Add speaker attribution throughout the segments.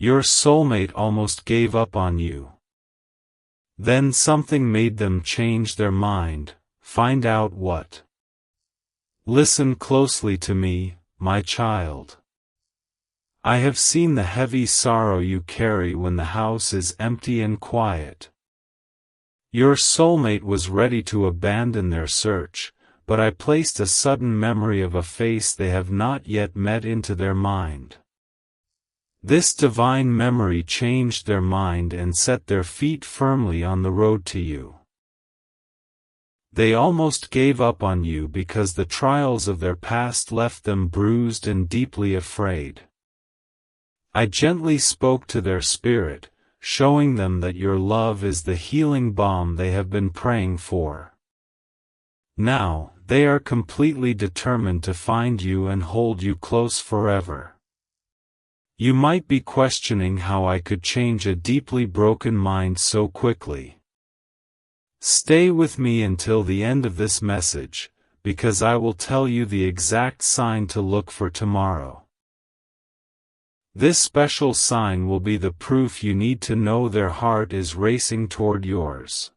Speaker 1: Your soulmate almost gave up on you. Then something made them change their mind. Find out what. Listen closely to me, my child. I have seen the heavy sorrow you carry when the house is empty and quiet. Your soulmate was ready to abandon their search, but I placed a sudden memory of a face they have not yet met into their mind. This divine memory changed their mind and set their feet firmly on the road to you. They almost gave up on you because the trials of their past left them bruised and deeply afraid. I gently spoke to their spirit, showing them that your love is the healing balm they have been praying for. Now, they are completely determined to find you and hold you close forever. You might be questioning how I could change a deeply broken mind so quickly. Stay with me until the end of this message, because I will tell you the exact sign to look for tomorrow. This special sign will be the proof you need to know their heart is racing toward yours.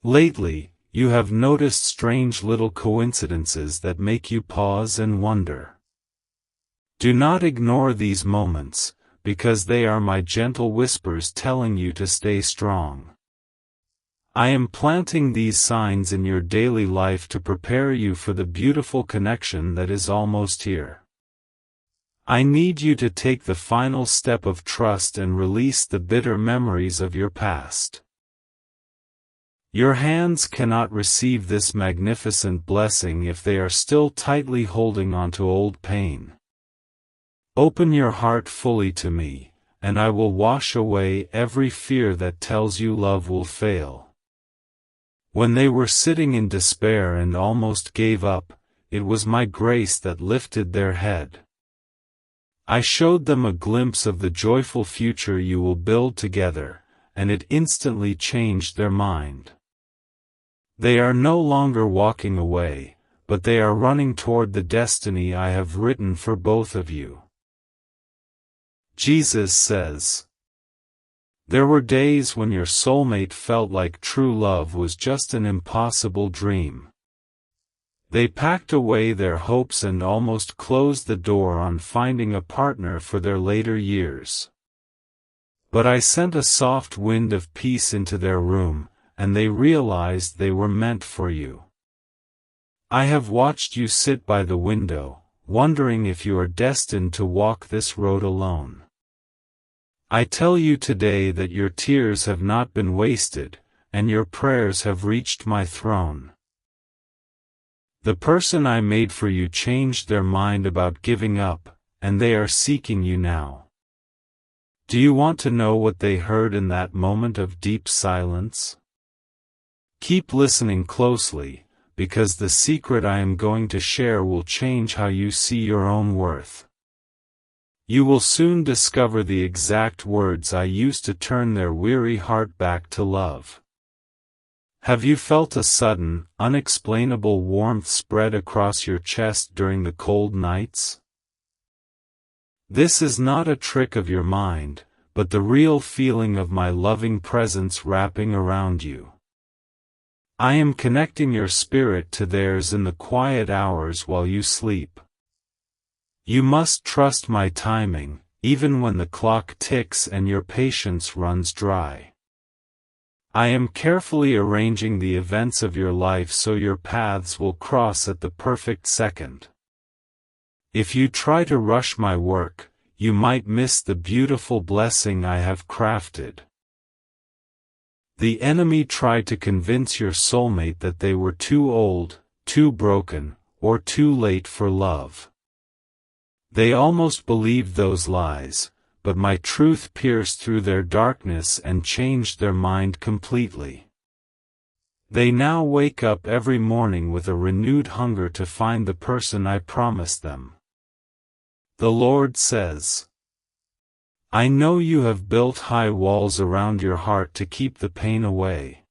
Speaker 1: Lately, you have noticed strange little coincidences that make you pause and wonder. Do not ignore these moments, because they are my gentle whispers telling you to stay strong. I am planting these signs in your daily life to prepare you for the beautiful connection that is almost here. I need you to take the final step of trust and release the bitter memories of your past. Your hands cannot receive this magnificent blessing if they are still tightly holding onto old pain. Open your heart fully to me, and I will wash away every fear that tells you love will fail. When they were sitting in despair and almost gave up, it was my grace that lifted their head. I showed them a glimpse of the joyful future you will build together, and it instantly changed their mind. They are no longer walking away, but they are running toward the destiny I have written for both of you. Jesus says, there were days when your soulmate felt like true love was just an impossible dream. They packed away their hopes and almost closed the door on finding a partner for their later years. But I sent a soft wind of peace into their room, and they realized they were meant for you. I have watched you sit by the window, wondering if you are destined to walk this road alone. I tell you today that your tears have not been wasted, and your prayers have reached my throne. The person I made for you changed their mind about giving up, and they are seeking you now. Do you want to know what they heard in that moment of deep silence? Keep listening closely, because the secret I am going to share will change how you see your own worth. You will soon discover the exact words I used to turn their weary heart back to love. Have you felt a sudden, unexplainable warmth spread across your chest during the cold nights? This is not a trick of your mind, but the real feeling of my loving presence wrapping around you. I am connecting your spirit to theirs in the quiet hours while you sleep. You must trust my timing, even when the clock ticks and your patience runs dry. I am carefully arranging the events of your life so your paths will cross at the perfect second. If you try to rush my work, you might miss the beautiful blessing I have crafted. The enemy tried to convince your soulmate that they were too old, too broken, or too late for love. They almost believed those lies, but my truth pierced through their darkness and changed their mind completely. They now wake up every morning with a renewed hunger to find the person I promised them. The Lord says, I know you have built high walls around your heart to keep the pain away.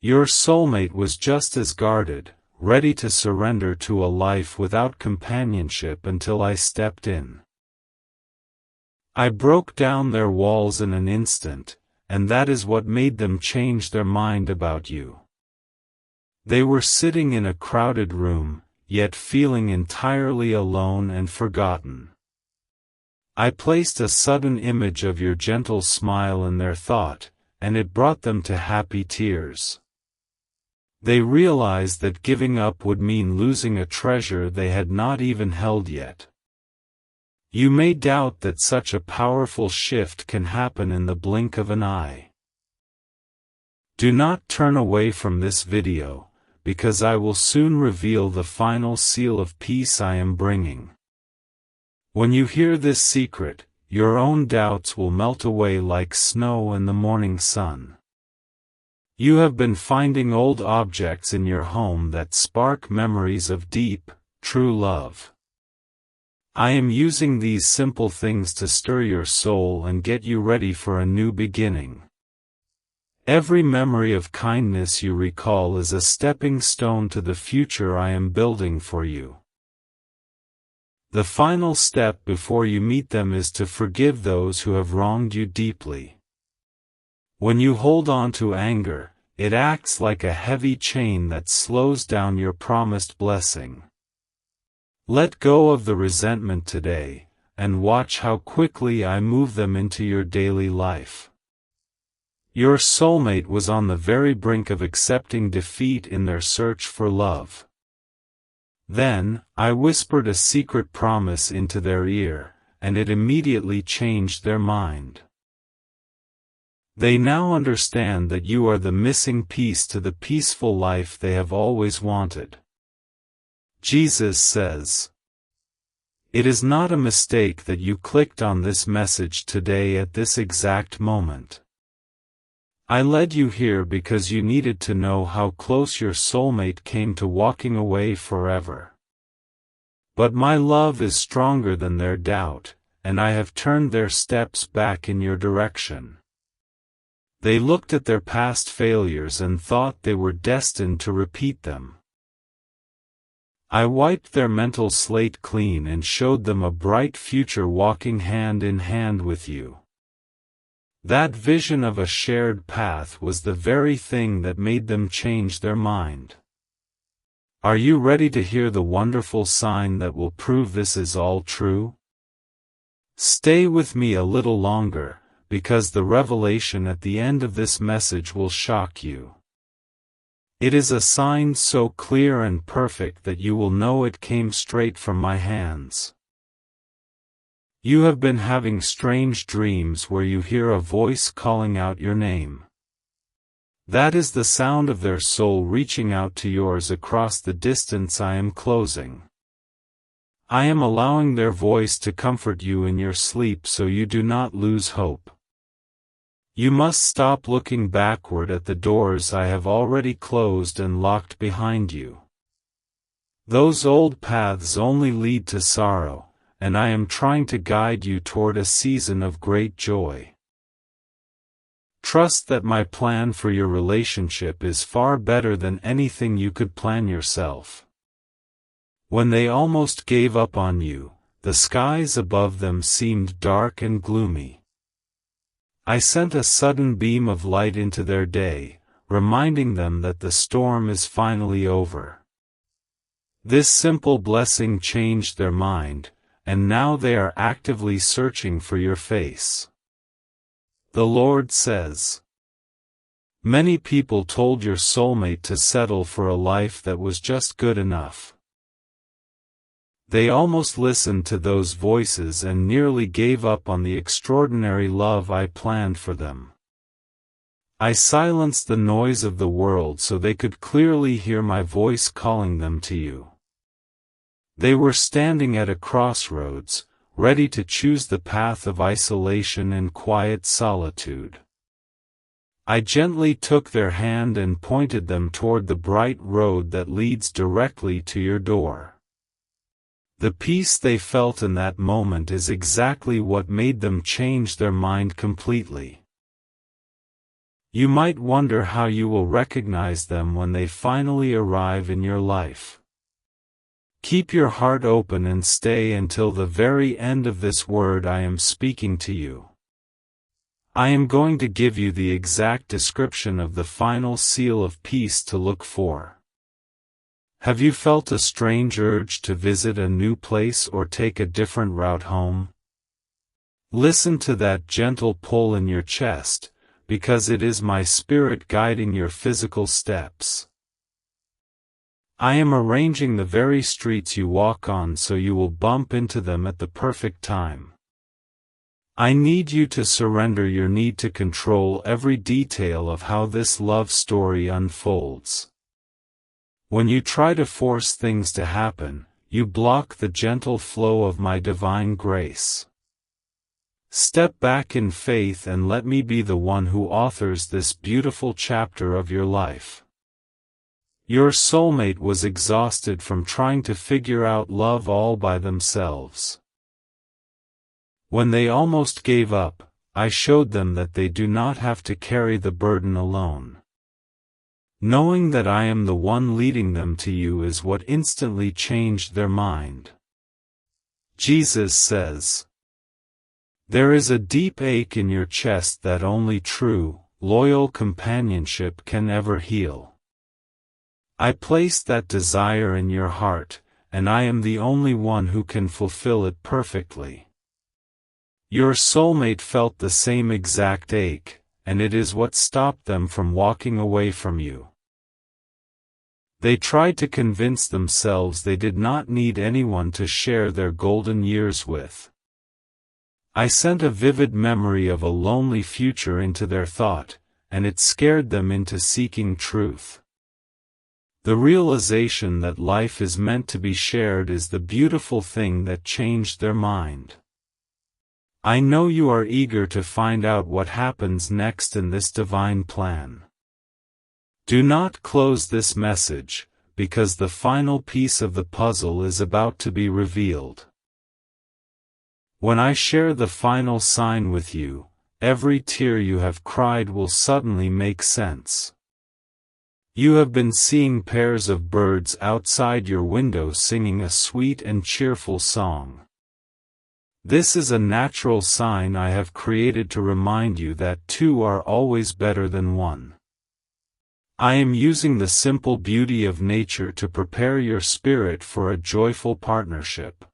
Speaker 1: Your soulmate was just as guarded, ready to surrender to a life without companionship until I stepped in. I broke down their walls in an instant, and that is what made them change their mind about you. They were sitting in a crowded room, yet feeling entirely alone and forgotten. I placed a sudden image of your gentle smile in their thought, and it brought them to happy tears. They realized that giving up would mean losing a treasure they had not even held yet. You may doubt that such a powerful shift can happen in the blink of an eye. Do not turn away from this video, because I will soon reveal the final seal of peace I am bringing. When you hear this secret, your own doubts will melt away like snow in the morning sun. You have been finding old objects in your home that spark memories of deep, true love. I am using these simple things to stir your soul and get you ready for a new beginning. Every memory of kindness you recall is a stepping stone to the future I am building for you. The final step before you meet them is to forgive those who have wronged you deeply. When you hold on to anger, it acts like a heavy chain that slows down your promised blessing. Let go of the resentment today, and watch how quickly I move them into your daily life. Your soulmate was on the very brink of accepting defeat in their search for love. Then, I whispered a secret promise into their ear, and it immediately changed their mind. They now understand that you are the missing piece to the peaceful life they have always wanted. Jesus says, "It is not a mistake that you clicked on this message today at this exact moment. I led you here because you needed to know how close your soulmate came to walking away forever. But my love is stronger than their doubt, and I have turned their steps back in your direction." They looked at their past failures and thought they were destined to repeat them. I wiped their mental slate clean and showed them a bright future walking hand in hand with you. That vision of a shared path was the very thing that made them change their mind. Are you ready to hear the wonderful sign that will prove this is all true? Stay with me a little longer, because the revelation at the end of this message will shock you. It is a sign so clear and perfect that you will know it came straight from my hands. You have been having strange dreams where you hear a voice calling out your name. That is the sound of their soul reaching out to yours across the distance I am closing. I am allowing their voice to comfort you in your sleep so you do not lose hope. You must stop looking backward at the doors I have already closed and locked behind you. Those old paths only lead to sorrow, and I am trying to guide you toward a season of great joy. Trust that my plan for your relationship is far better than anything you could plan yourself. When they almost gave up on you, the skies above them seemed dark and gloomy. I sent a sudden beam of light into their day, reminding them that the storm is finally over. This simple blessing changed their mind, and now they are actively searching for your face. The Lord says, "Many people told your soulmate to settle for a life that was just good enough. They almost listened to those voices and nearly gave up on the extraordinary love I planned for them. I silenced the noise of the world so they could clearly hear my voice calling them to you. They were standing at a crossroads, ready to choose the path of isolation and quiet solitude. I gently took their hand and pointed them toward the bright road that leads directly to your door. The peace they felt in that moment is exactly what made them change their mind completely. You might wonder how you will recognize them when they finally arrive in your life. Keep your heart open and stay until the very end of this word I am speaking to you. I am going to give you the exact description of the final seal of peace to look for. Have you felt a strange urge to visit a new place or take a different route home? Listen to that gentle pull in your chest, because it is my spirit guiding your physical steps. I am arranging the very streets you walk on so you will bump into them at the perfect time. I need you to surrender your need to control every detail of how this love story unfolds. When you try to force things to happen, you block the gentle flow of my divine grace. Step back in faith and let me be the one who authors this beautiful chapter of your life. Your soulmate was exhausted from trying to figure out love all by themselves. When they almost gave up, I showed them that they do not have to carry the burden alone. Knowing that I am the one leading them to you is what instantly changed their mind. Jesus says, "There is a deep ache in your chest that only true, loyal companionship can ever heal. I placed that desire in your heart, and I am the only one who can fulfill it perfectly." Your soulmate felt the same exact ache, and it is what stopped them from walking away from you. They tried to convince themselves they did not need anyone to share their golden years with. I sent a vivid memory of a lonely future into their thought, and it scared them into seeking truth. The realization that life is meant to be shared is the beautiful thing that changed their mind. I know you are eager to find out what happens next in this divine plan. Do not close this message, because the final piece of the puzzle is about to be revealed. When I share the final sign with you, every tear you have cried will suddenly make sense. You have been seeing pairs of birds outside your window singing a sweet and cheerful song. This is a natural sign I have created to remind you that two are always better than one. I am using the simple beauty of nature to prepare your spirit for a joyful partnership.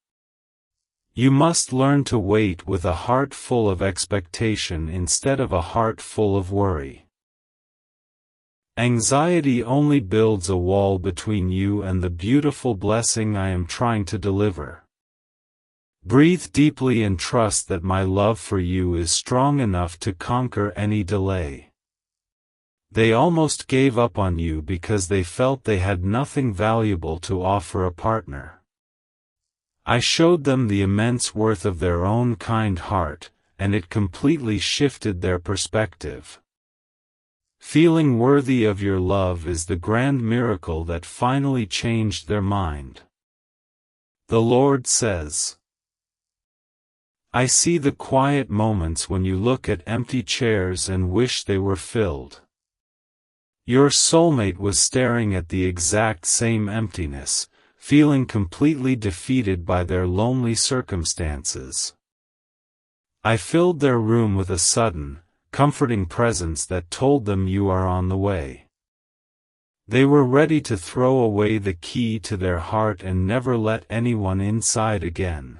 Speaker 1: You must learn to wait with a heart full of expectation instead of a heart full of worry. Anxiety only builds a wall between you and the beautiful blessing I am trying to deliver. Breathe deeply and trust that my love for you is strong enough to conquer any delay. They almost gave up on you because they felt they had nothing valuable to offer a partner. I showed them the immense worth of their own kind heart, and it completely shifted their perspective. Feeling worthy of your love is the grand miracle that finally changed their mind. The Lord says, I see the quiet moments when you look at empty chairs and wish they were filled. Your soulmate was staring at the exact same emptiness, feeling completely defeated by their lonely circumstances. I filled their room with a sudden, comforting presence that told them you are on the way. They were ready to throw away the key to their heart and never let anyone inside again.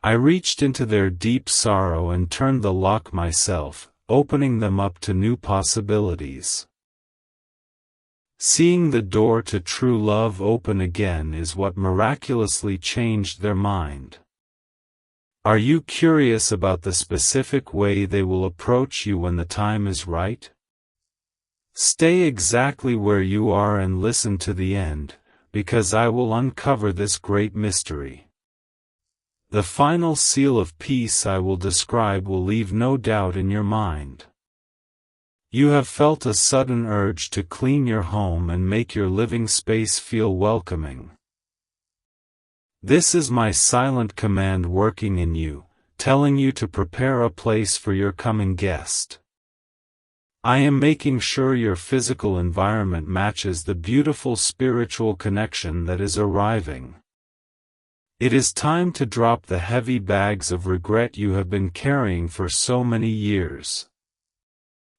Speaker 1: I reached into their deep sorrow and turned the lock myself, opening them up to new possibilities. Seeing the door to true love open again is what miraculously changed their mind. Are you curious about the specific way they will approach you when the time is right? Stay exactly where you are and listen to the end, because I will uncover this great mystery. The final seal of peace I will describe will leave no doubt in your mind. You have felt a sudden urge to clean your home and make your living space feel welcoming. This is my silent command working in you, telling you to prepare a place for your coming guest. I am making sure your physical environment matches the beautiful spiritual connection that is arriving. It is time to drop the heavy bags of regret you have been carrying for so many years.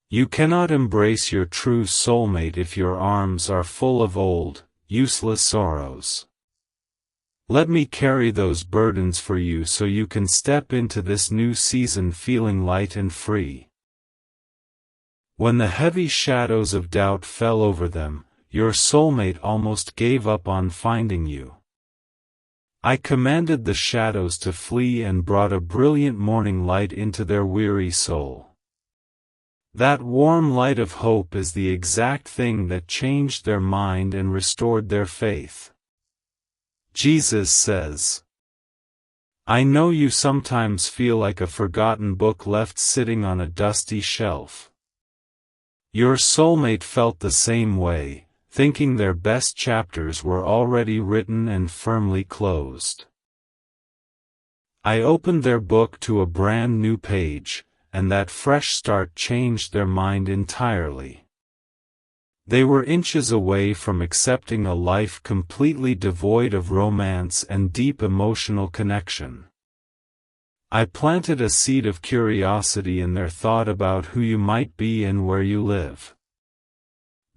Speaker 1: You cannot embrace your true soulmate if your arms are full of old, useless sorrows. Let me carry those burdens for you so you can step into this new season feeling light and free. When the heavy shadows of doubt fell over them, your soulmate almost gave up on finding you. I commanded the shadows to flee and brought a brilliant morning light into their weary soul. That warm light of hope is the exact thing that changed their mind and restored their faith. Jesus says, "I know you sometimes feel like a forgotten book left sitting on a dusty shelf. Your soulmate felt the same way, thinking their best chapters were already written and firmly closed. I opened their book to a brand new page, and that fresh start changed their mind entirely. They were inches away from accepting a life completely devoid of romance and deep emotional connection. I planted a seed of curiosity in their thought about who you might be and where you live.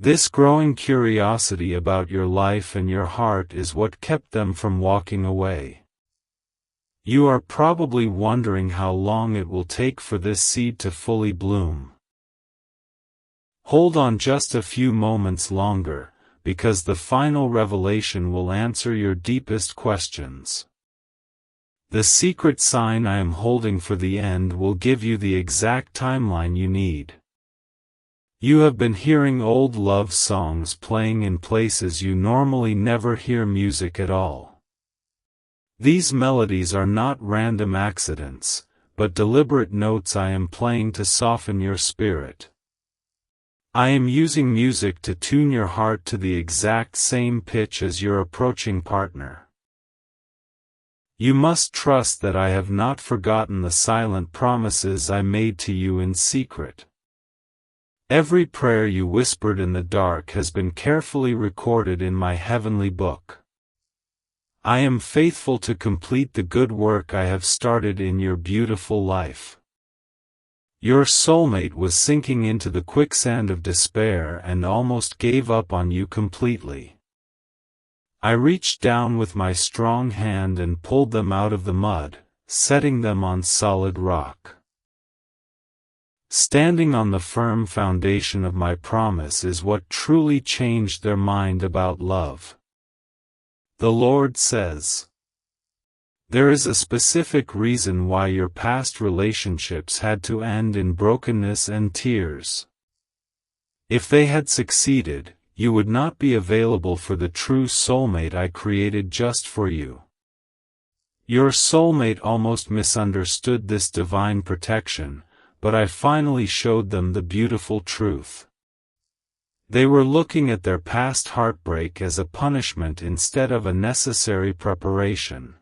Speaker 1: This growing curiosity about your life and your heart is what kept them from walking away. You are probably wondering how long it will take for this seed to fully bloom. Hold on just a few moments longer, because the final revelation will answer your deepest questions. The secret sign I am holding for the end will give you the exact timeline you need. You have been hearing old love songs playing in places you normally never hear music at all. These melodies are not random accidents, but deliberate notes I am playing to soften your spirit. I am using music to tune your heart to the exact same pitch as your approaching partner. You must trust that I have not forgotten the silent promises I made to you in secret. Every prayer you whispered in the dark has been carefully recorded in my heavenly book. I am faithful to complete the good work I have started in your beautiful life. Your soulmate was sinking into the quicksand of despair and almost gave up on you completely. I reached down with my strong hand and pulled them out of the mud, setting them on solid rock. Standing on the firm foundation of my promise is what truly changed their mind about love. The Lord says, there is a specific reason why your past relationships had to end in brokenness and tears. If they had succeeded, you would not be available for the true soulmate I created just for you. Your soulmate almost misunderstood this divine protection, but I finally showed them the beautiful truth. They were looking at their past heartbreak as a punishment instead of a necessary preparation.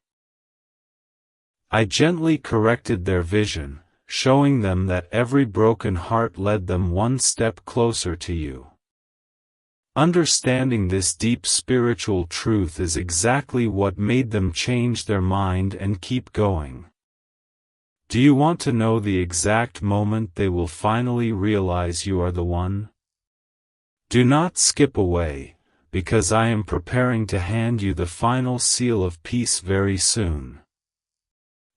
Speaker 1: I gently corrected their vision, showing them that every broken heart led them one step closer to you. Understanding this deep spiritual truth is exactly what made them change their mind and keep going. Do you want to know the exact moment they will finally realize you are the one? Do not skip away, because I am preparing to hand you the final seal of peace very soon.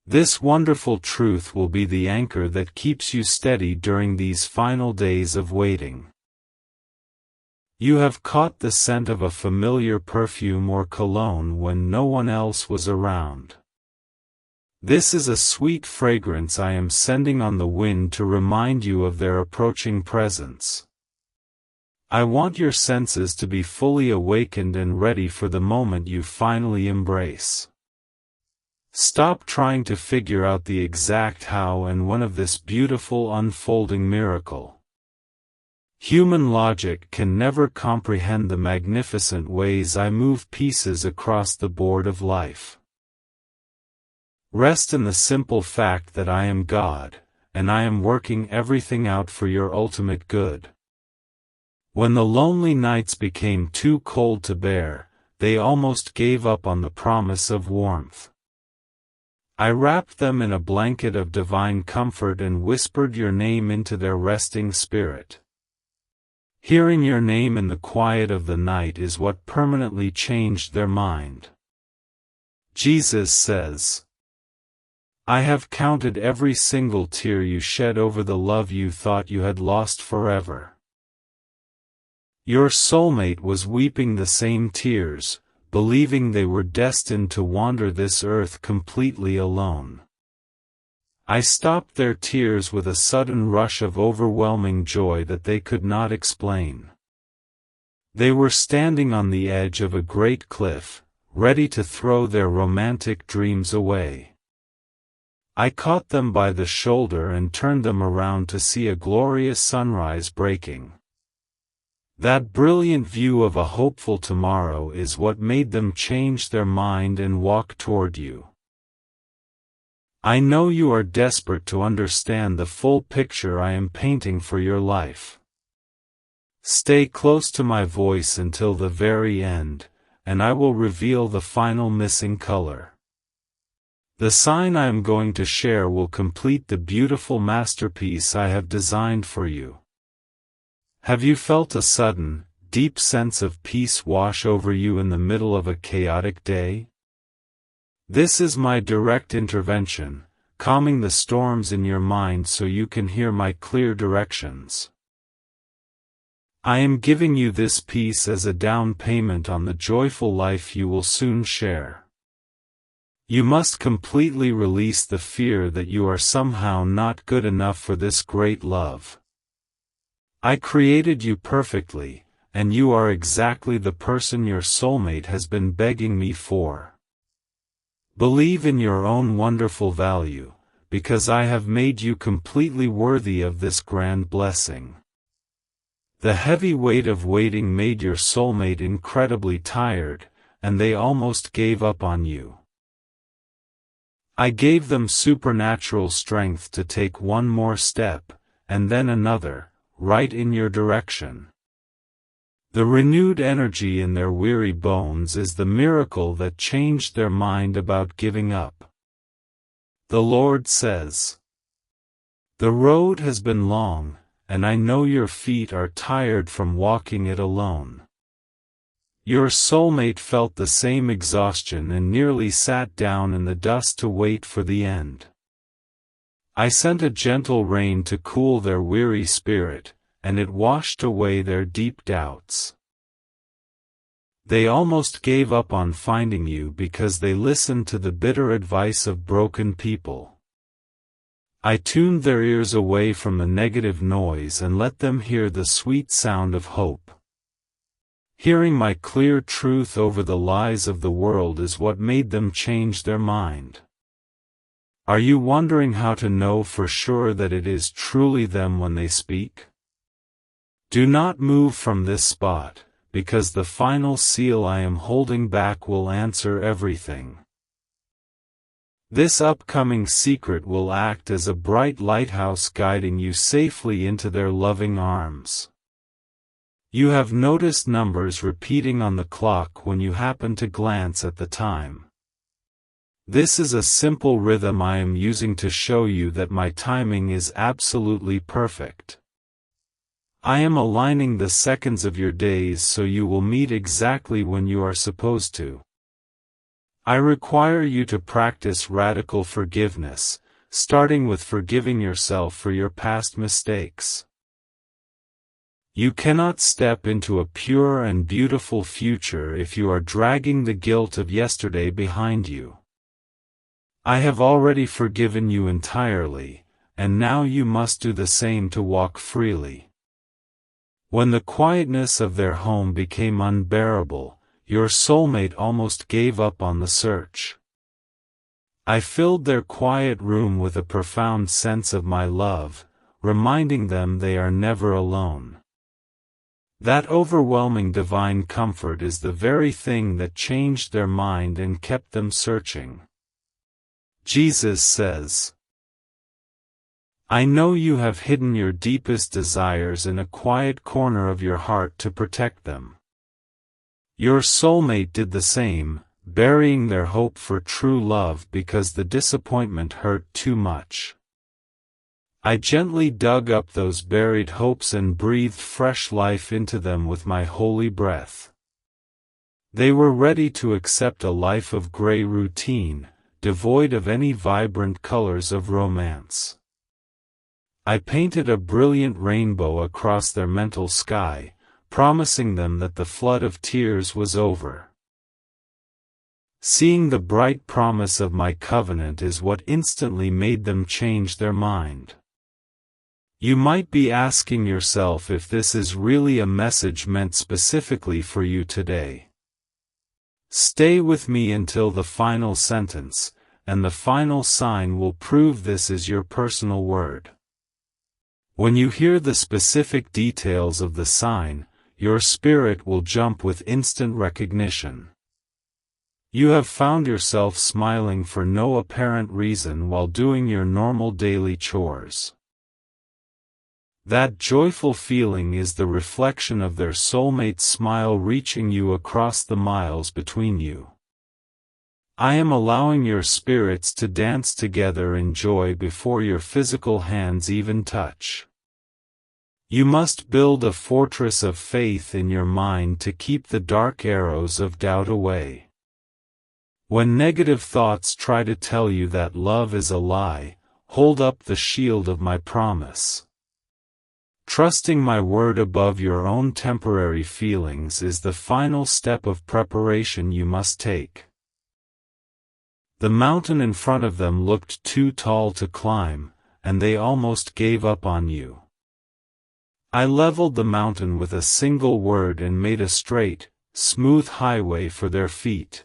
Speaker 1: This wonderful truth will be the anchor that keeps you steady during these final days of waiting. You have caught the scent of a familiar perfume or cologne when no one else was around. This is a sweet fragrance I am sending on the wind to remind you of their approaching presence. I want your senses to be fully awakened and ready for the moment you finally embrace. Stop trying to figure out the exact how and when of this beautiful unfolding miracle. Human logic can never comprehend the magnificent ways I move pieces across the board of life. Rest in the simple fact that I am God, and I am working everything out for your ultimate good. When the lonely nights became too cold to bear, they almost gave up on the promise of warmth. I wrapped them in a blanket of divine comfort and whispered your name into their resting spirit. Hearing your name in the quiet of the night is what permanently changed their mind. Jesus says, I have counted every single tear you shed over the love you thought you had lost forever. Your soulmate was weeping the same tears, believing they were destined to wander this earth completely alone. I stopped their tears with a sudden rush of overwhelming joy that they could not explain. They were standing on the edge of a great cliff, ready to throw their romantic dreams away. I caught them by the shoulder and turned them around to see a glorious sunrise breaking. That brilliant view of a hopeful tomorrow is what made them change their mind and walk toward you. I know you are desperate to understand the full picture I am painting for your life. Stay close to my voice until the very end, and I will reveal the final missing color. The sign I am going to share will complete the beautiful masterpiece I have designed for you. Have you felt a sudden, deep sense of peace wash over you in the middle of a chaotic day? This is my direct intervention, calming the storms in your mind so you can hear my clear directions. I am giving you this peace as a down payment on the joyful life you will soon share. You must completely release the fear that you are somehow not good enough for this great love. I created you perfectly, and you are exactly the person your soulmate has been begging me for. Believe in your own wonderful value, because I have made you completely worthy of this grand blessing. The heavy weight of waiting made your soulmate incredibly tired, and they almost gave up on you. I gave them supernatural strength to take one more step, and then another, right in your direction. The renewed energy in their weary bones is the miracle that changed their mind about giving up. The Lord says, the road has been long, and I know your feet are tired from walking it alone. Your soulmate felt the same exhaustion and nearly sat down in the dust to wait for the end. I sent a gentle rain to cool their weary spirit, and it washed away their deep doubts. They almost gave up on finding you because they listened to the bitter advice of broken people. I tuned their ears away from the negative noise and let them hear the sweet sound of hope. Hearing my clear truth over the lies of the world is what made them change their mind. Are you wondering how to know for sure that it is truly them when they speak? Do not move from this spot, because the final seal I am holding back will answer everything. This upcoming secret will act as a bright lighthouse guiding you safely into their loving arms. You have noticed numbers repeating on the clock when you happen to glance at the time. This is a simple rhythm I am using to show you that my timing is absolutely perfect. I am aligning the seconds of your days so you will meet exactly when you are supposed to. I require you to practice radical forgiveness, starting with forgiving yourself for your past mistakes. You cannot step into a pure and beautiful future if you are dragging the guilt of yesterday behind you. I have already forgiven you entirely, and now you must do the same to walk freely. When the quietness of their home became unbearable, your soulmate almost gave up on the search. I filled their quiet room with a profound sense of my love, reminding them they are never alone. That overwhelming divine comfort is the very thing that changed their mind and kept them searching. Jesus says, I know you have hidden your deepest desires in a quiet corner of your heart to protect them. Your soulmate did the same, burying their hope for true love because the disappointment hurt too much. I gently dug up those buried hopes and breathed fresh life into them with my holy breath. They were ready to accept a life of gray routine, devoid of any vibrant colors of romance. I painted a brilliant rainbow across their mental sky, promising them that the flood of tears was over. Seeing the bright promise of my covenant is what instantly made them change their mind. You might be asking yourself if this is really a message meant specifically for you today. Stay with me until the final sentence, and the final sign will prove this is your personal word. When you hear the specific details of the sign, your spirit will jump with instant recognition. You have found yourself smiling for no apparent reason while doing your normal daily chores. That joyful feeling is the reflection of their soulmate smile reaching you across the miles between you. I am allowing your spirits to dance together in joy before your physical hands even touch. You must build a fortress of faith in your mind to keep the dark arrows of doubt away. When negative thoughts try to tell you that love is a lie, hold up the shield of my promise. Trusting my word above your own temporary feelings is the final step of preparation you must take. The mountain in front of them looked too tall to climb, and they almost gave up on you. I leveled the mountain with a single word and made a straight, smooth highway for their feet.